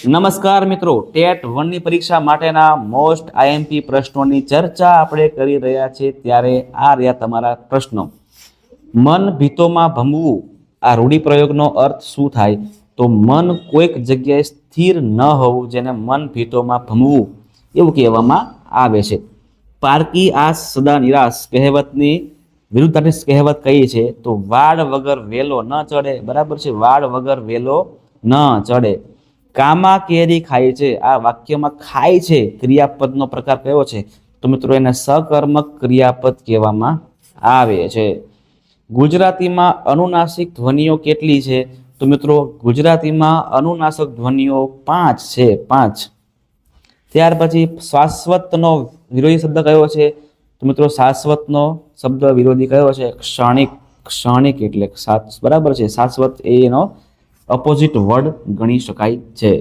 નમસ્કાર મિત્રો, ટેટ 1 ની પરીક્ષા માટેના મોસ્ટ આઈએમપી પ્રશ્નોની ચર્ચા આપણે કરી રહ્યા છીએ ત્યારે આ રહ્યા તમારા પ્રશ્નો। મન ભીતોમાં ભમવું, આ રૂઢિપ્રયોગનો અર્થ શું થાય? તો મન કોઈક જગ્યાએ સ્થિર ન હોવું જેને મન ભીતોમાં ભમવું એવું કહેવામાં આવે છે। પારકી આસ સદા નિરાશ કહેવતની વિરુદ્ધાર્થી કહેવત કઈ છે? તો વાડ વગર વેલો ન ચડે। બરાબર છે, વાડ વગર વેલો ન ચડે। કામા કેરી ખાય છે, આ વાક્યમાં ખાય છે ક્રિયાપદનો પ્રકાર કયો છે? તો મિત્રો એને સકર્મક ક્રિયાપદ કહેવામાં આવે છે। ગુજરાતીમાં અનુનાસિક ધ્વનિઓ કેટલી છે? તો મિત્રો ગુજરાતીમાં અનુનાસિક ધ્વનિઓ 5 છે, 5। ત્યાર પછી શાશ્વતનો વિરોધી શબ્દ કયો છે? તો મિત્રો શાશ્વતનો શબ્દ વિરોધી કયો છે? ક્ષણિક। એટલે બરાબર છે, શાશ્વત એનો ઓપોઝિટ વર્ડ ગણી શકાય છે।